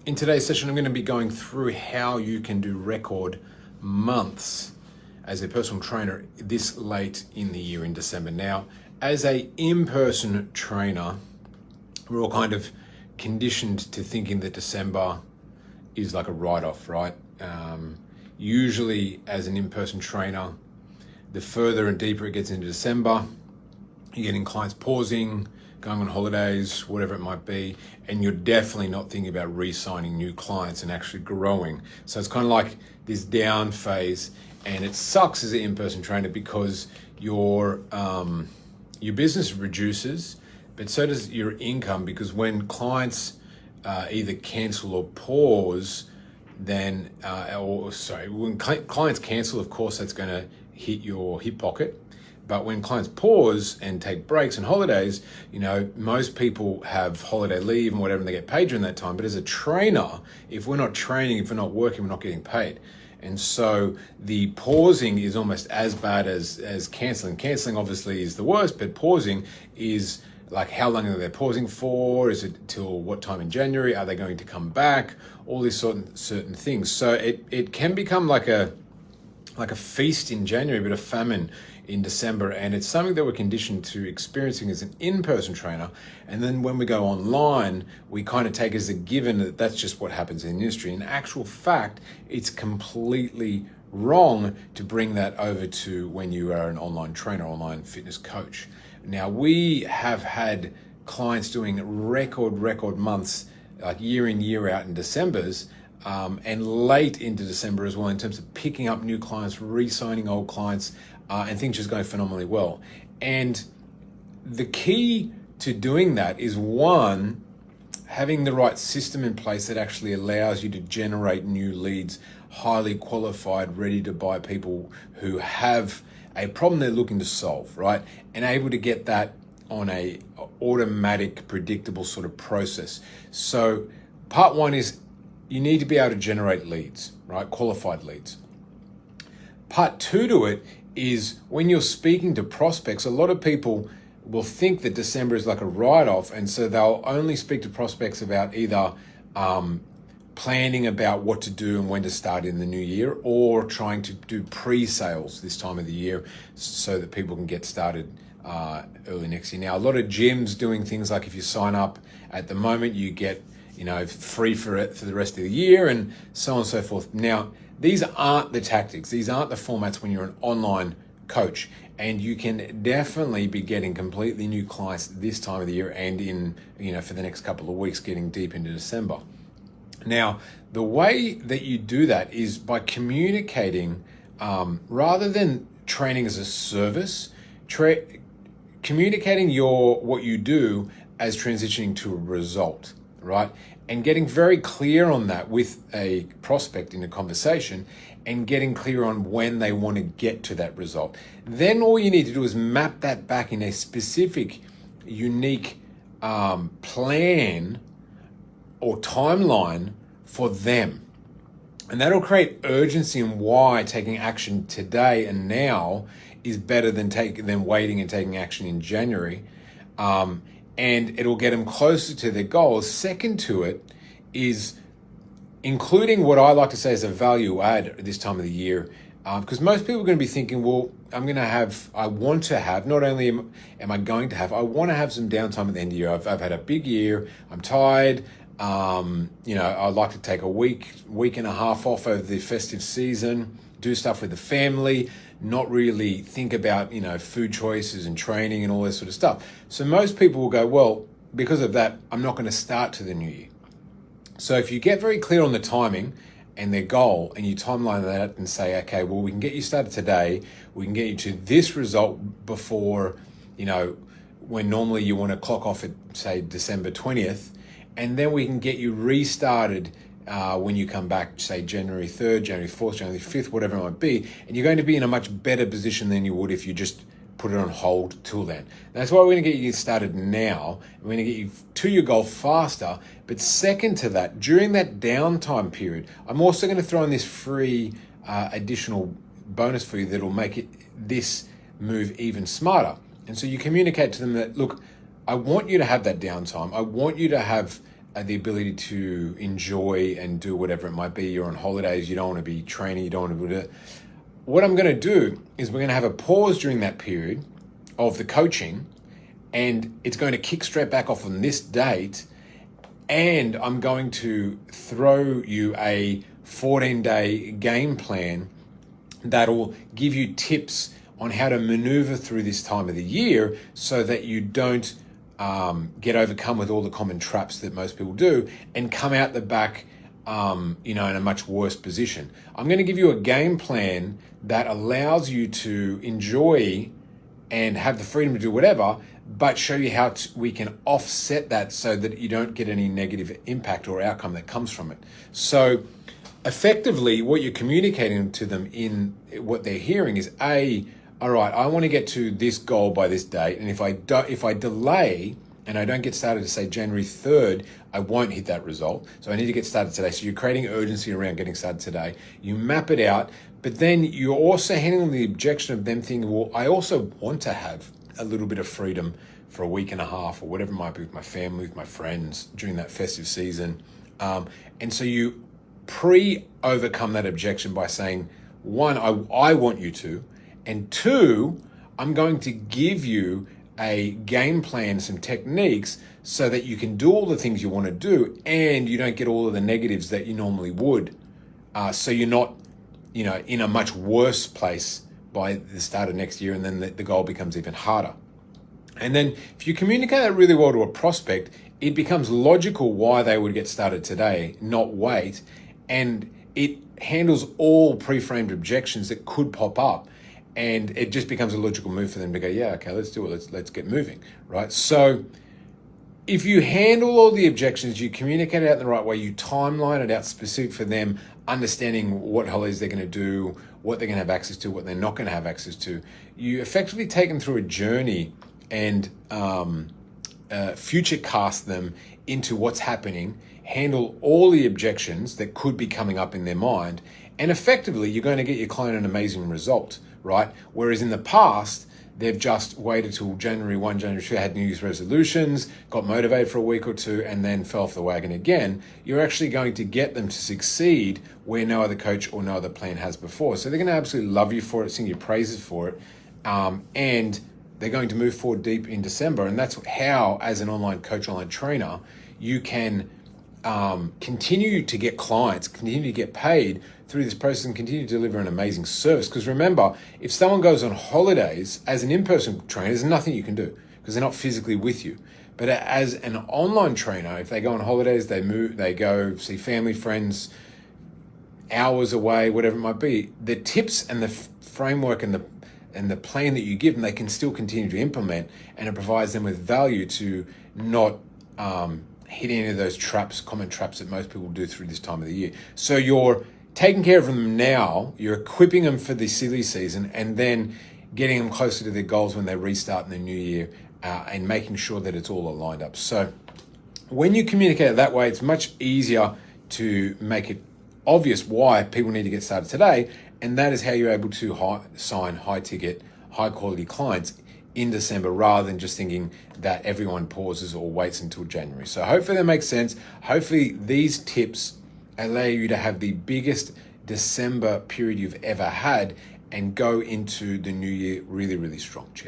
In today's session, I'm going to be going through how you can do record months as a personal trainer this late in the year in December. Now, as a in-person trainer, we're all kind of conditioned to thinking that December is like a write-off, right? Usually as an in-person trainer, the further and deeper it gets into December, you're getting clients pausing, going on holidays, whatever it might be, and you're definitely not thinking about re-signing new clients and actually growing. So it's kind of like this down phase, and it sucks as an in-person trainer because your business reduces, but so does your income, because when clients either cancel or pause, then when clients cancel, of course, that's going to hit your hip pocket. But when clients pause and take breaks and holidays, most people have holiday leave and whatever, and they get paid during that time. But as a trainer, if we're not training, if we're not working, we're not getting paid. And so the pausing is almost as bad as canceling. Canceling obviously is the worst, but pausing is like, how long are they pausing for? Is it till what time in January? Are they going to come back? All these certain things. So it can become like a feast in January, but a famine in December. And it's something that we're conditioned to experiencing as an in-person trainer. And then when we go online, we kind of take as a given that that's just what happens in the industry. In actual fact, it's completely wrong to bring that over to when you are an online trainer, online fitness coach. Now, we have had clients doing record months, like year in, year out in Decembers, and late into December as well, in terms of picking up new clients, re-signing old clients, and things just going phenomenally well. And the key to doing that is, one, having the right system in place that actually allows you to generate new leads, highly qualified, ready to buy people who have a problem they're looking to solve, right? And able to get that on a automatic, predictable sort of process. So part one is you need to be able to generate leads, right? Qualified leads. Part two to it is when you're speaking to prospects, a lot of people will think that December is like a write-off, and so they'll only speak to prospects about either planning about what to do and when to start in the new year, or trying to do pre-sales this time of the year so that people can get started early next year. Now, a lot of gyms doing things like, if you sign up at the moment, you get free for the rest of the year, and so on and so forth. Now, these aren't the tactics. These aren't the formats when you're an online coach, and you can definitely be getting completely new clients this time of the year and in, for the next couple of weeks, getting deep into December. Now, the way that you do that is by communicating, rather than training as a service, communicating what you do as transitioning to a result, right? And getting very clear on that with a prospect in a conversation, and getting clear on when they want to get to that result. Then all you need to do is map that back in a specific, unique plan or timeline for them. And that'll create urgency in why taking action today and now is better than waiting and taking action in January. And it'll get them closer to their goals. Second to it is including what I like to say is a value add at this time of the year. Because most people are going to be thinking, well, I want to have, not only am I going to have, I want to have some downtime at the end of the year. I've had a big year. I'm tired. I'd like to take a week and a half off over the festive season, do stuff with the family, not really think about, food choices and training and all this sort of stuff. So most people will go, well, because of that, I'm not going to start to the new year. So if you get very clear on the timing and their goal, and you timeline that and say, okay, well, we can get you started today. We can get you to this result before, when normally you want to clock off at, say, December 20th. And then we can get you restarted when you come back, say, January 3rd, January 4th, January 5th, whatever it might be. And you're going to be in a much better position than you would if you just put it on hold till then. That's why we're going to get you started now. We're going to get you to your goal faster. But second to that, during that downtime period, I'm also going to throw in this free additional bonus for you that'll make this move even smarter. And so you communicate to them that, look, I want you to have that downtime. I want you to have the ability to enjoy and do whatever it might be. You're on holidays, you don't want to be training, you don't want to do it. What I'm going to do is we're going to have a pause during that period of the coaching, and it's going to kick straight back off on this date, and I'm going to throw you a 14-day game plan that'll give you tips on how to maneuver through this time of the year so that you don't get overcome with all the common traps that most people do and come out the back in a much worse position. I'm going to give you a game plan that allows you to enjoy and have the freedom to do whatever, but show you how we can offset that so that you don't get any negative impact or outcome that comes from it. So effectively, what you're communicating to them in what they're hearing is, all right, I want to get to this goal by this date, and if I delay and I don't get started to say January 3rd, I won't hit that result. So I need to get started today. So you're creating urgency around getting started today. You map it out, but then you're also handling the objection of them thinking, well, I also want to have a little bit of freedom for a week and a half or whatever it might be with my family, with my friends during that festive season. And so you overcome that objection by saying, one, I want you to, and two, I'm going to give you a game plan, some techniques so that you can do all the things you want to do and you don't get all of the negatives that you normally would. So you're not, in a much worse place by the start of next year, and then the goal becomes even harder. And then if you communicate that really well to a prospect, it becomes logical why they would get started today, not wait. And it handles all pre-framed objections that could pop up. And it just becomes a logical move for them to go, yeah, okay, let's do it. Let's get moving, right? So if you handle all the objections, you communicate it out in the right way, you timeline it out specific for them, understanding what holidays they're going to do, what they're going to have access to, what they're not going to have access to, you effectively take them through a journey and future cast them into what's happening, handle all the objections that could be coming up in their mind, and effectively you're going to get your client an amazing result, right? Whereas in the past, they've just waited till January 1, January 2, had New Year's resolutions, got motivated for a week or two, and then fell off the wagon again. You're actually going to get them to succeed where no other coach or no other plan has before. So they're going to absolutely love you for it, sing your praises for it, and they're going to move forward deep in December. And that's how, as an online coach, online trainer, you can continue to get clients, continue to get paid through this process and continue to deliver an amazing service. Because remember, if someone goes on holidays as an in-person trainer, there's nothing you can do because they're not physically with you. But as an online trainer, if they go on holidays, they go see family, friends, hours away, whatever it might be, the tips and the framework and the plan that you give them, they can still continue to implement, and it provides them with value to not hit any of those traps, common traps that most people do through this time of the year. So you're taking care of them now, you're equipping them for the silly season, and then getting them closer to their goals when they restart in the new year, and making sure that it's all aligned up. So when you communicate it that way, it's much easier to make it obvious why people need to get started today, and that is how you're able to sign high-ticket, high-quality clients in December, rather than just thinking that everyone pauses or waits until January. So hopefully that makes sense. Hopefully these tips allow you to have the biggest December period you've ever had and go into the new year really, really strong. Cheers.